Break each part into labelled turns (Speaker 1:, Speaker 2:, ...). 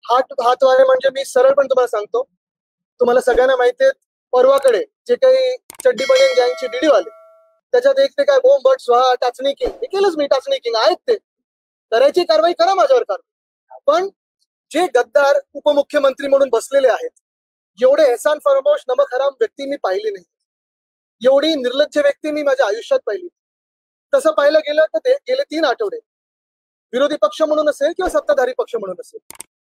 Speaker 1: हातवारे म्हणजे मी सरळ पण तुम्हाला सांगतो, तुम्हाला सगळ्यांना माहिती आहे, परवाकडे जे काही चड्डी बनियन गँगचे व्हिडिओ आले त्याच्यात एक ते काय बोंब बट स्वाहा टाचणी किंग, हे केलंच मी, टाचणी किंग आहेत ते, करायची कारवाई करा माझ्यावर कारवाई. पण जे गद्दार उपमुख्यमंत्री म्हणून बसलेले आहेत, एवढे एहसान फरामोश नमक हराम व्यक्ती मी पाहिली नाही, एवढी निर्लज्ज व्यक्ती मी माझ्या आयुष्यात पाहिली. तसं पाहिलं गेलं तर ते गेले 3 आठवडे विरोधी पक्ष म्हणून असेल किंवा सत्ताधारी पक्ष म्हणून असेल,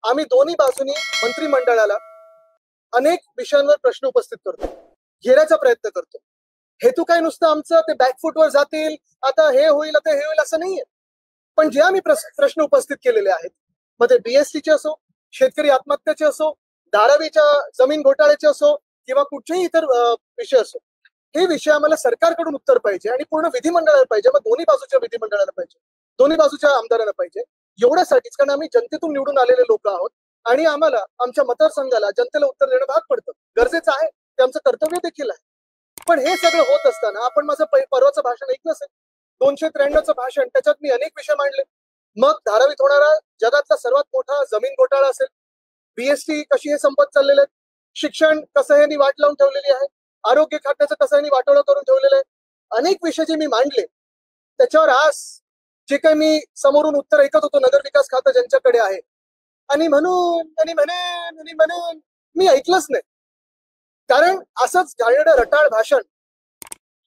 Speaker 1: आम्ही दोन्ही बाजूनी मंत्रिमंडळाला अनेक विषयांवर प्रश्न उपस्थित करतो, घेण्याचा प्रयत्न करतो. हेतू काय नुसतं आमचं ते बॅकफुटवर जातील, आता हे होईल आता हे होईल असं नाहीये. पण जे आम्ही प्रश्न उपस्थित केलेले आहेत, मग ते बीएसटीचे असो, शेतकरी आत्महत्याचे असो, धारावीच्या जमीन घोटाळ्याचे असो किंवा कुठचेही इतर विषय असो, हे विषय आम्हाला सरकारकडून उत्तर पाहिजे आणि पूर्ण विधिमंडळाला पाहिजे, मग दोन्ही बाजूच्या विधिमंडळाला पाहिजे, दोन्ही बाजूच्या आमदारांना पाहिजे. एवढ्यासाठीच, कारण आम्ही जनतेतून निवडून आलेले लोक आहोत आणि आम्हाला आमच्या मतदारसंघाला जनतेला उत्तर देणं भाग पडतं, गरजेचं आहे, ते आमचं कर्तव्य देखील आहे. पण हे सगळं होत असताना आपण माझं परवाचं भाषण ऐकलं असेल, 293चं भाषण, त्याच्यात मी अनेक विषय मांडले. मग धारावीत होणारा जगातला सर्वात मोठा जमीन घोटाळा असेल, बीएसटी कशी हे संपत चाललेले आहेत, शिक्षण कसं यांनी वाट लावून ठेवलेली आहे, आरोग्य खात्याचं कसं यांनी वाटोळं करून ठेवलेलं आहे, अनेक विषय जे मी मांडले त्याच्यावर आज जे काही मी समोरून उत्तर ऐकत होतो नगरविकास खातं ज्यांच्याकडे आहे, आणि म्हणून मी ऐकलंच नाही. कारण असंच घाणेरडं रटाळ भाषण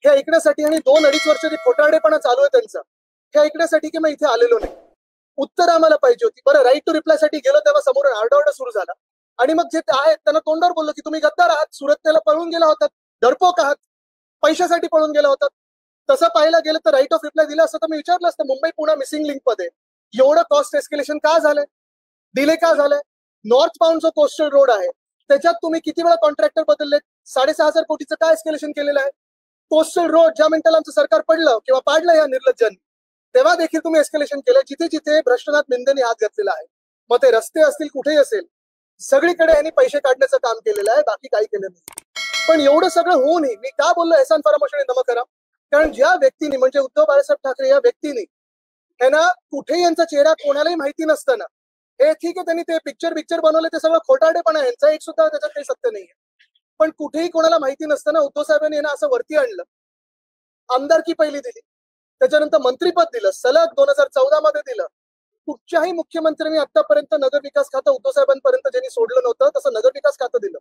Speaker 1: हे ऐकण्यासाठी आणि 2-2.5 वर्ष जे खोटारडेपणा चालू आहे त्यांचा, हे ऐकण्यासाठी की मी इथे आलेलो नाही. उत्तर आम्हाला पाहिजे होती. बरं, राईट टू रिप्लाय साठी गेलो तेव्हा समोरून आरडाओरडा सुरू झाला आणि मग जे आहेत त्यांना तोंडावर बोललो की तुम्ही गद्दार आहात, सुरतेला पळून गेला होतात, डरपोक आहात, पैशासाठी पळून गेला होतात. तसं पाहायला गेलं तर राईट ऑफ रिप्लाय दिला असतं तर मी विचारलं असतं, मुंबई पुणे मिसिंग लिंक मध्ये एवढं कॉस्ट एस्केलेशन का झालंय, डिले का झालंय? नॉर्थ बाउंड जो कोस्टल रोड आहे त्याच्यात तुम्ही किती वेळा कॉन्ट्रॅक्टर बदलले, 6,500 कोटीचं काय एस्केलेशन केलेलं आहे? कोस्टल रोड ज्या मिनिटाला आमचं सरकार पडलं किंवा पाडलं या निर्लज्जांनी, तेव्हा देखील तुम्ही एस्केलेशन केलं. जिथे जिथे भ्रष्टनाथ मिंदेने हात घातलेला आहे, मग ते रस्ते असतील कुठेही असेल, सगळीकडे यांनी पैसे काढण्याचं काम केलेलं आहे, बाकी काही केलं नाही. पण एवढं सगळं होऊनही मी का बोललो एहसान फरामोश आणि नमक हराम? कारण ज्या व्यक्तीने, म्हणजे उद्धव बाळासाहेब ठाकरे या व्यक्तीने, त्यांना कुठेही यांचा चेहरा कोणालाही माहिती नसताना, हे ठीक आहे त्यांनी ते पिक्चर बनवले, ते सगळं खोटारडेपणा, यांचा एक सुद्धा त्याच्यात काही सत्य नाहीये. पण कुठेही कोणाला माहिती नसताना उद्धव साहेबांनी यांना असं वरती आणलं, आमदारकी पहिली दिली, त्याच्यानंतर मंत्रीपद दिलं, सलग 2014 मध्ये दिलं. कुठच्याही मुख्यमंत्र्यांनी आतापर्यंत नगरविकास खातं उद्धव साहेबांपर्यंत ज्यांनी सोडलं नव्हतं तसं नगरविकास खातं दिलं.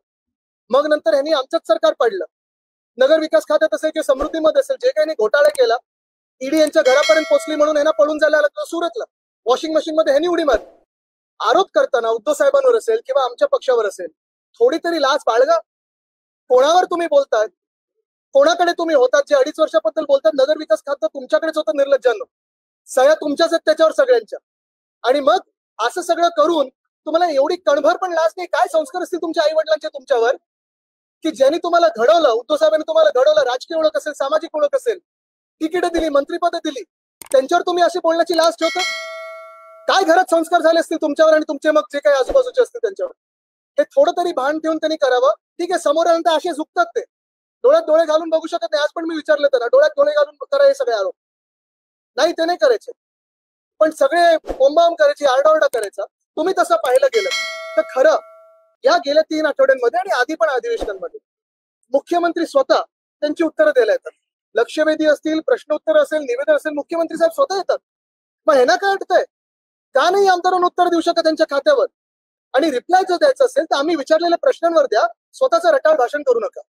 Speaker 1: मग नंतर ह्यांनी आमचंच सरकार पाडलं. नगरविकास खात्यात असेल किंवा समृद्धीमध्ये असेल, जे काही घोटाळा केला, ईडी यांच्या घरापर्यंत पोहोचली म्हणून यांना पळून जायला लागलं सुरतला, वॉशिंग मशीन मध्ये ह्यांनी उडी मारली. आरोप करताना उद्धव साहेबांवर असेल किंवा आमच्या पक्षावर असेल, थोडी तरी लाज बाळगा. कोणावर तुम्ही बोलताय, कोणाकडे तुम्ही होतात जे 2.5 वर्षाबद्दल बोलतात? नगरविकास खातं तुमच्याकडेच होतं निर्लज्जांनो, सह्या तुमच्याच आहेत त्याच्यावर सगळ्यांच्या. आणि मग असं सगळं करून तुम्हाला एवढी कणभर पण लाज नाही? काय संस्कार असतील तुमच्या आई वडिलांचे तुमच्यावर, की ज्यांनी तुम्हाला घडवलं, उद्धव साहेबांनी तुम्हाला घडवलं, राजकीय ओळख असेल, सामाजिक ओळख असेल, तिकीट दिली, मंत्रिपद दिली, त्यांच्यावर तुम्ही अशी बोलण्याची लाज ठेवता? काय घरात संस्कार झाले असतील तुमच्यावर आणि तुमचे मग जे काही आजूबाजूचे असतील त्यांच्यावर? हे थोडं तरी भान ठेवून त्यांनी करावं. ठीक आहे, समोर आल्यानंतर असे झुकतात, ते डोळ्यात डोळे घालून बघू शकत नाही. आज पण मी विचारलं त्यांना, डोळ्यात डोळे घालून करा हे सगळे आरोप? नाही, ते नाही करायचे, पण सगळे बोंबाबोंब करायची, आरडाओरडा करायचा. तुम्ही तसं पाहिलं गेलं तर खरं या गेल्या 3 आठवड्यांमध्ये आणि आधी पण अधिवेशनांमध्ये मुख्यमंत्री स्वतः त्यांची उत्तरं द्यायला येतात. लक्षवेधी असतील, प्रश्नोत्तर असेल, निवेदन असेल, मुख्यमंत्री साहेब स्वतः येतात. मग ह्यांना काय अडतंय? का नाही आमदारांना उत्तर देऊ शकत त्यांच्या खात्यावर? आणि रिप्लाय जर द्यायचा असेल तर आम्ही विचारलेल्या प्रश्नांवर द्या, स्वतःचं रटाळ भाषण करू नका.